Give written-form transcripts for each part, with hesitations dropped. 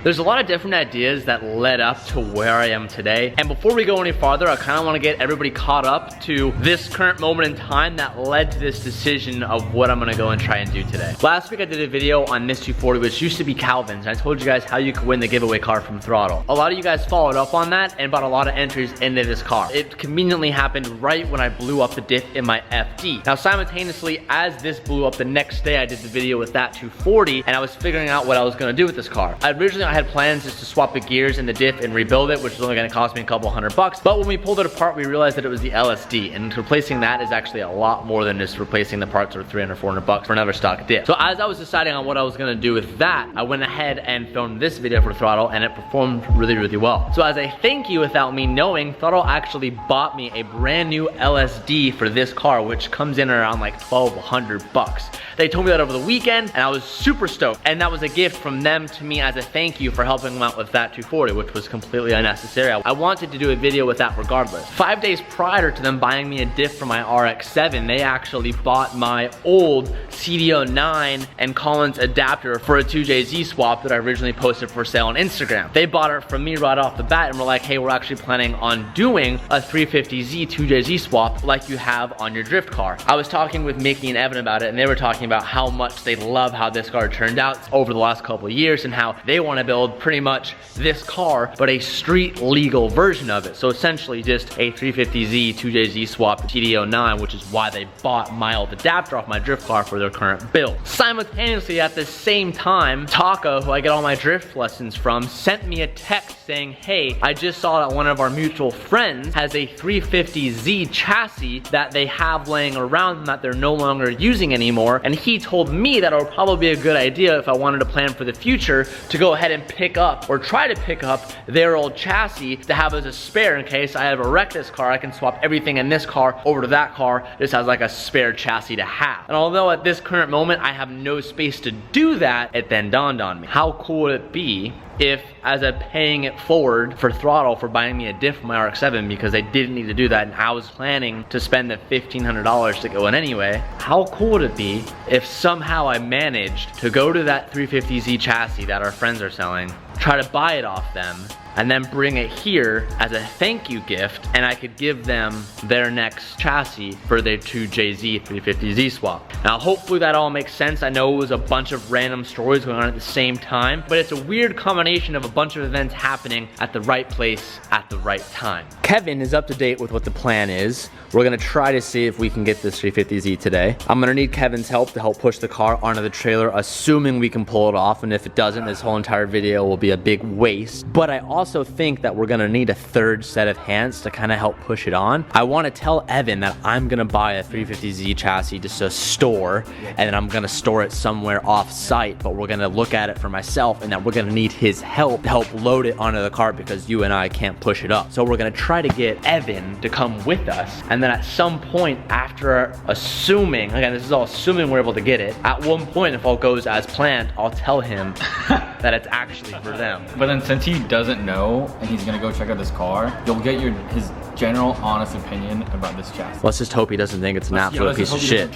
There's a lot of different ideas that led up to where I am today. And before we go any farther, I kind of want to get everybody caught up to this current moment in time that led to this decision of what I'm going to go and try and do today. Last week I did a video on this 240, which used to be Calvin's, and I told you guys how you could win the giveaway car from Throttle. A lot of you guys followed up on that and bought a lot of entries into this car. It conveniently happened right when I blew up the diff in my FD. Now simultaneously, as this blew up, the next day I did the video with that 240, and I was figuring out what I was going to do with this car. Originally I had plans just to swap the gears in the diff and rebuild it, which was only going to cost me a couple $100. But when we pulled it apart, we realized that it was the LSD, and replacing that is actually a lot more than just replacing the parts for $300, $400 for another stock diff. So as I was deciding on what I was going to do with that, I went ahead and filmed this video for Throttle, and it performed really, really well. So as a thank you, without me knowing, Throttle actually bought me a brand new LSD for this car, which comes in around like $1,200. They told me that over the weekend, and I was super stoked. And that was a gift from them to me as a thank you for helping them out with that 240, which was completely unnecessary. I wanted to do a video with that regardless. 5 days prior to them buying me a diff for my RX-7, they actually bought my old CDO9 and Collins adapter for a 2JZ swap that I originally posted for sale on Instagram. They bought it from me right off the bat and were like, hey, we're actually planning on doing a 350Z 2JZ swap like you have on your drift car. I was talking with Mickey and Evan about it, and they were talking about how much they love how this car turned out over the last couple of years and how they want to build pretty much this car, but a street legal version of it. So essentially just a 350Z 2JZ swap TD09, which is why they bought my old adapter off my drift car for their current build. Simultaneously at the same time, Taco, who I get all my drift lessons from, sent me a text saying, hey, I just saw that one of our mutual friends has a 350Z chassis that they have laying around that they're no longer using anymore, and he told me that it would probably be a good idea if I wanted to plan for the future to go ahead and pick up or try to pick up their old chassis to have as a spare in case I ever wreck this car. I can swap everything in this car over to that car just as like a spare chassis to have. And although at this current moment I have no space to do that, it then dawned on me, how cool would it be if, as I'm paying it forward for Throttle for buying me a diff for my RX-7 because they didn't need to do that and I was planning to spend the $1,500 to go in anyway, how cool would it be if somehow I managed to go to that 350Z chassis that our friends are selling, try to buy it off them, and then bring it here as a thank you gift, and I could give them their next chassis for their 2JZ 350Z swap. Now hopefully that all makes sense. I know it was a bunch of random stories going on at the same time, but it's a weird combination of a bunch of events happening at the right place at the right time. Kevin is up to date with what the plan is. We're gonna try to see if we can get this 350Z today. I'm gonna need Kevin's help to help push the car onto the trailer, assuming we can pull it off, and if it doesn't, this whole entire video will be a big waste. But I also think that we're gonna need a third set of hands to kind of help push it on. I wanna tell Evan that I'm gonna buy a 350Z chassis just to store, and then I'm gonna store it somewhere off site, but we're gonna look at it for myself, and that we're gonna need his help to help load it onto the cart because you and I can't push it up. So we're gonna try to get Evan to come with us, and then at some point after assuming, again, this is all assuming we're able to get it, at one point if all goes as planned, I'll tell him that it's actually for them. But then since he doesn't know and he's gonna go check out this car, you'll get his general honest opinion about this chassis. Let's just hope he doesn't think it's an absolute piece of shit.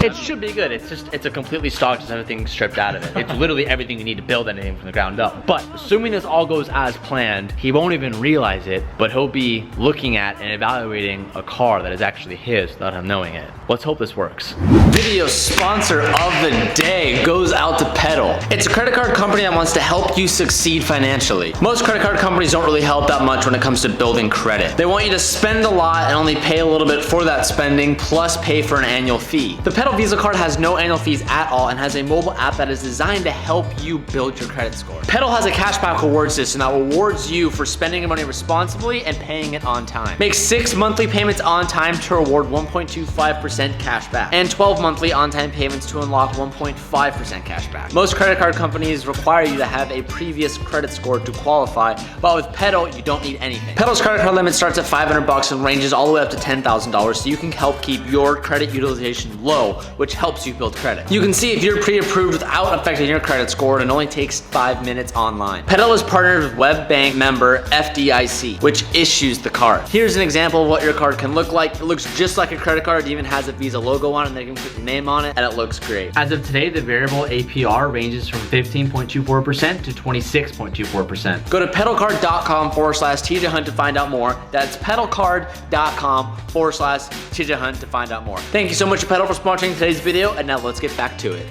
It should be good. It's a completely stock, just everything stripped out of it. It's literally everything you need to build anything from the ground up. But assuming this all goes as planned, he won't even realize it, but he'll be looking at and evaluating a car that is actually his without him knowing it. Let's hope this works. Video sponsor of the day goes out to Pedal. It's a credit card company that wants to help you succeed financially. Most credit card companies don't really help that much when it comes to building credit. They want you to spend a lot and only pay a little bit for that spending, plus pay for an annual fee. The Pedal Visa card has no annual fees at all and has a mobile app that is designed to help you build your credit score. Pedal has a cashback reward system that rewards you for spending your money responsibly and paying it on time. Make 6 monthly payments on time to reward 1.25% cash back, and 12 monthly on-time payments to unlock 1.5% cash back. Most credit card companies require you to have a previous credit score to qualify, but with Pedal, you don't need anything. Pedal's credit card limit starts at $500 and ranges all the way up to $10,000, so you can help keep your credit utilization low, which helps you build credit. You can see if you're pre-approved without affecting your credit score, and it only takes 5 minutes online. Pedal is partnered with WebBank member FDIC, which issues the card. Here's an example of what your card can look like. It looks just like a credit card. It even has a Visa logo on it, and they can put your name on it, and it looks great. As of today, the variable APR ranges from 15.24% to 26.24%. Go to pedalcard.com/TJ Hunt to find out more. That's pedalcard.com/TJ Hunt to find out more. Thank you so much to Pedal for sponsoring today's video, and now let's get back to it.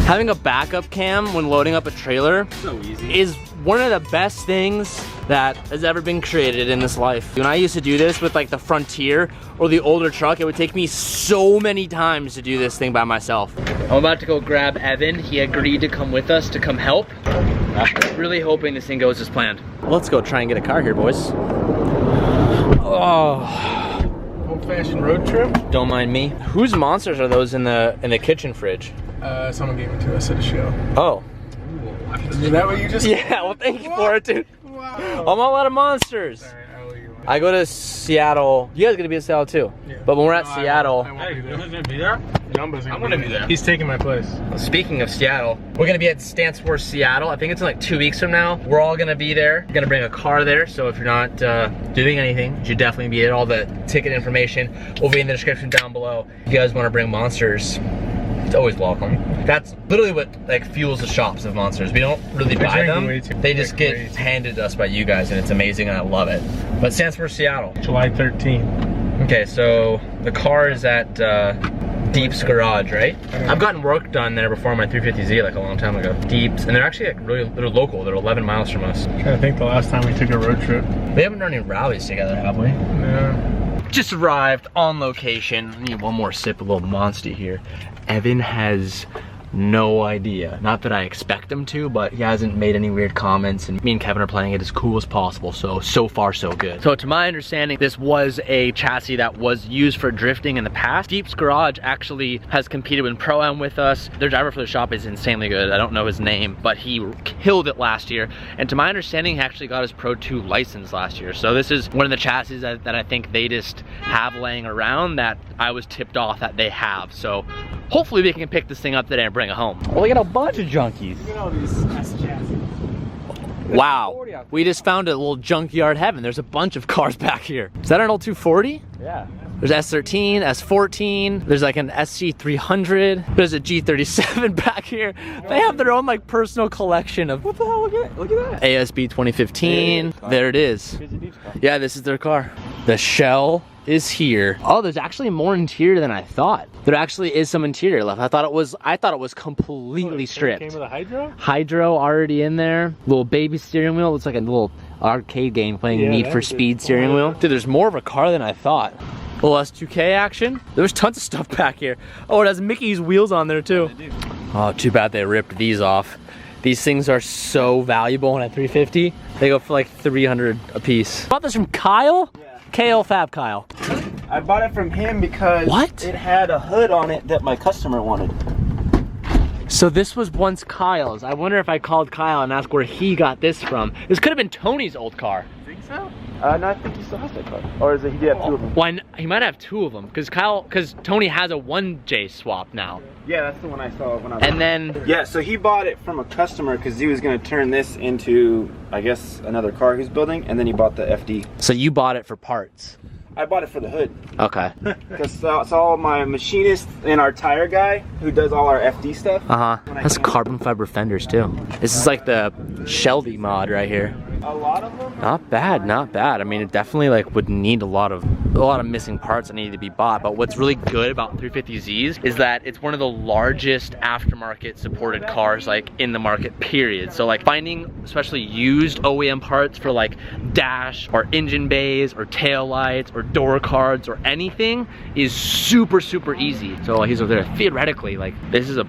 Having a backup cam when loading up a trailer is one of the best things that has ever been created in this life. When I used to do this with like the Frontier or the older truck, it would take me so many times to do this thing by myself. I'm about to go grab Evan. He agreed to come with us to come help. Really hoping this thing goes as planned. Let's go try and get a car here, boys. Oh. Old-fashioned road trip. Don't mind me. Whose monsters are those in the kitchen fridge? Someone gave it to us at a show. Oh. Is that what you just? Yeah, well thank you for it, dude. Wow. I'm all out of monsters. All right, I owe you one. I go to Seattle. You guys gonna be in Seattle too. Yeah. But when we're at Seattle. I won't be there. Gonna be there? Jumbo's I'm gonna be there. He's taking my place. Speaking of Seattle, we're gonna be at Stance Wars Seattle. I think it's in like 2 weeks from now. We're all gonna be there. We're gonna bring a car there, so if you're not doing anything, you should definitely be at. All the ticket information will be in the description down below. If you guys wanna bring monsters, it's always welcome. That's literally what like fuels the shops of monsters. We don't really buy them. They just get handed to us by you guys, and it's amazing, and I love it. But Stance for Seattle. July 13th. Okay, so the car is at Deep's Garage, right? I've gotten work done there before on my 350Z like a long time ago. Deep's, and they're actually like really, they're local. They're 11 miles from us. I'm trying to think the last time we took a road trip. We haven't done any rallies together, have we? No. Just arrived on location. I need one more sip of a little Monster here. Evan has no idea. Not that I expect him to, but he hasn't made any weird comments, and me and Kevin are playing it as cool as possible, so far so good. So to my understanding, this was a chassis that was used for drifting in the past. Deep's Garage actually has competed in Pro-Am with us. Their driver for the shop is insanely good. I don't know his name, but he killed it last year. And to my understanding, he actually got his Pro 2 license last year. So this is one of the chassis that I think they just have laying around that I was tipped off that they have. So hopefully we can pick this thing up today and bring it home. Well, we got a bunch of junkies. Look at all these chassis. Wow, we just found a little junkyard heaven. There's a bunch of cars back here. Is that an old 240? Yeah. There's S13, S14, there's like an SC300, there's a G37 back here. They have their own like personal collection of, What the hell? Look at that. ASB 2015. There it is. Yeah, this is their car. The shell is here. Oh, there's actually more interior than I thought. There actually is some interior left. I thought it was completely stripped. Came with a hydro? Hydro already in there. Little baby steering wheel. Looks like a little arcade game playing Need for Speed steering wheel. Dude, there's more of a car than I thought. Little S2K action. There's tons of stuff back here. Oh, it has Mickey's wheels on there too. Oh, too bad they ripped these off. These things are so valuable on a 350. They go for like 300 a piece. Bought this from Kyle? Yeah. KL Fab Kyle. I bought it from him because it had a hood on it that my customer wanted. So this was once Kyle's. I wonder if I called Kyle and asked where he got this from. This could have been Tony's old car. Think so? No, I think he still has that car. Or is it he did have two of them? Well, he might have two of them because Tony has a 1J swap now. Yeah, that's the one I saw when I was. And then yeah, so he bought it from a customer because he was going to turn this into, I guess, another car he's building, and then he bought the FD. So you bought it for parts? I bought it for the hood. Okay. Because it's all my machinist and our tire guy who does all our FD stuff. That's carbon fiber fenders too. This is like the Shelby mod right here. A lot of them. Not bad, not bad. I mean, it definitely like would need a lot of missing parts that need to be bought. But what's really good about 350Zs is that it's one of the largest aftermarket supported cars like in the market, period. So like finding especially used OEM parts for like dash or engine bays or tail lights or door cards or anything is super easy. So he's over there. Theoretically, like this is a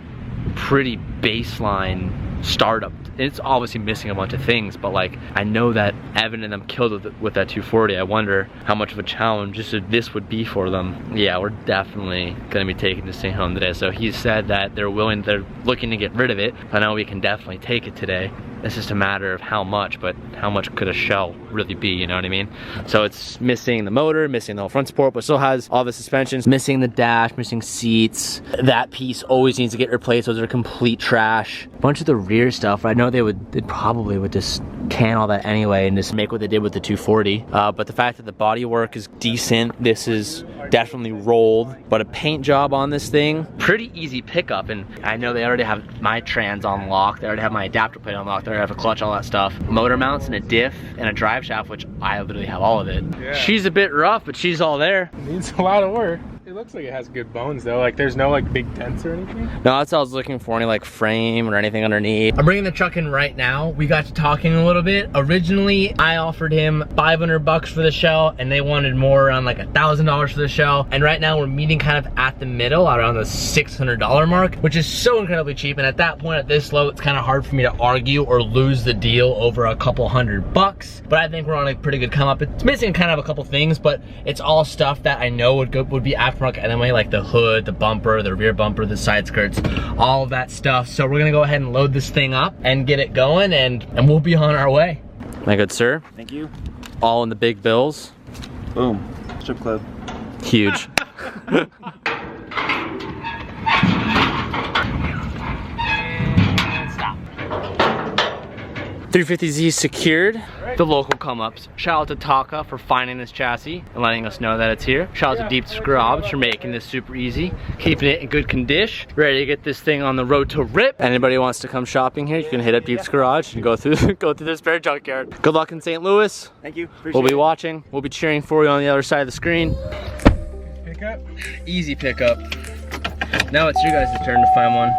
pretty baseline startup. It's obviously missing a bunch of things, but like I know that Evan and them killed with that 240. I wonder how much of a challenge this would be for them. Yeah, we're definitely gonna be taking this thing home today. So he said that they're looking to get rid of it. I know we can definitely take it today. It's just a matter of how much, but how much could a shell really be, you know what I mean? So it's missing the motor, missing the whole front support, but still has all the suspensions, missing the dash, missing seats. That piece always needs to get replaced. Those are complete trash. A bunch of the rear stuff, I know they probably would just can all that anyway and just make what they did with the 240. But the fact that the body work is decent, this is definitely rolled, but a paint job on this thing, pretty easy pickup. And I know they already have my trans on lock, they already have my adapter plate on lock, they already have a clutch, all that stuff. Motor mounts and a diff and a drive shaft, which I literally have all of it. Yeah. She's a bit rough, but she's all there. It needs a lot of work. It looks like it has good bones though. Like there's no like big dents or anything. No, that's what I was looking for, any like frame or anything underneath. I'm bringing the truck in right now. We got to talking a little bit. Originally, I offered him $500 for the shell and they wanted more, around like $1,000 for the shell. And right now we're meeting kind of at the middle, around the $600 mark, which is so incredibly cheap. And at that point, at this low, it's kind of hard for me to argue or lose the deal over a couple $100. But I think we're on a pretty good come up. It's missing kind of a couple things, but it's all stuff that I know would be aftermarket anyway, like the hood, the bumper, the rear bumper, the side skirts, all of that stuff. So we're gonna go ahead and load this thing up and get it going, and we'll be on our way. My good sir. Thank you. All in the big bills. Boom. Strip club. Huge. 350Z secured. The local come-ups. Shout out to Taka for finding this chassis and letting us know that it's here. Shout out to Deep Garage for making this super easy, keeping it in good condition, ready to get this thing on the road to rip. Anybody who wants to come shopping here, you can hit up Deep Garage and go through the spare junkyard. Good luck in St. Louis. Thank you. We'll be watching. We'll be cheering for you on the other side of the screen. Pickup. Easy pickup. Now it's you guys' turn to find one.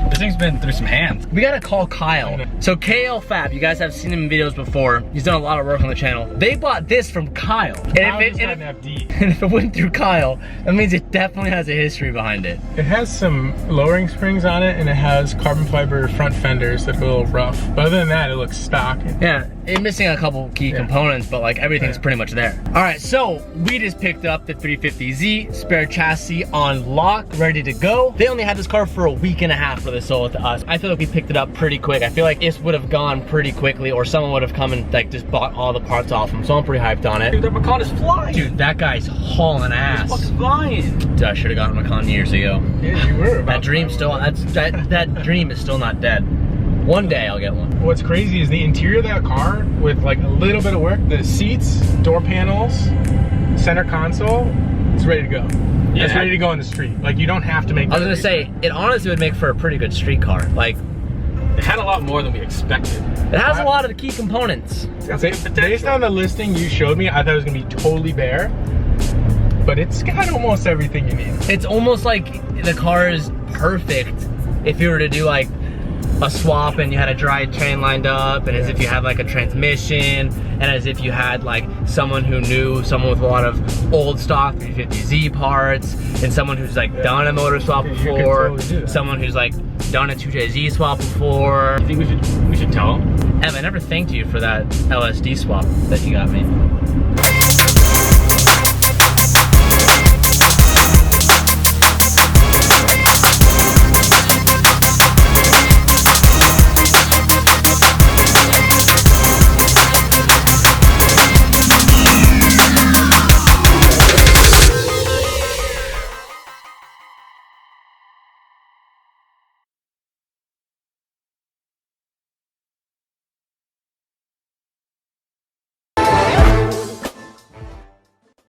This thing's been through some hands. We gotta call Kyle. So KL Fab, you guys have seen him in videos before. He's done a lot of work on the channel. They bought this from Kyle. And if it went through Kyle, that means it definitely has a history behind it. It has some lowering springs on it and it has carbon fiber front fenders that are a little rough. But other than that, it looks stock. Yeah, it's missing a couple key components, but like everything's pretty much there. All right, so we just picked up the 350Z, spare chassis on lock, ready to go. They only had this car for a week and a half for they sold it to us. I feel like we picked it up pretty quick. I feel like this would have gone pretty quickly, or someone would have come and like just bought all the parts off him. So I'm pretty hyped on it. Dude, that Macan is flying. Dude, that guy's hauling ass. He's fucking flying. Dude, I should have gotten a Macan years ago. Yeah, you were. That dream still, that dream is still not dead. One day I'll get one. What's crazy is the interior of that car with like a little bit of work, the seats, door panels, center console, it's ready to go. Yeah. It's ready to go in the street. Like you don't have to make. I was gonna say, it honestly would make for a pretty good street car. Like, it had a lot more than we expected. it has a lot of the key components. Based on the listing you showed me, I thought it was gonna be totally bare, but it's got almost everything you need. It's almost like the car is perfect if you were to do like a swap and you had a dry chain lined up, and as if you had like a transmission, and as if you had like someone who knew someone with a lot of old stock 350Z parts, and someone who's like done a motor swap before, totally someone who's like done a 2JZ swap before. I think we should tell him. Ev, I never thanked you for that LSD swap that you got me.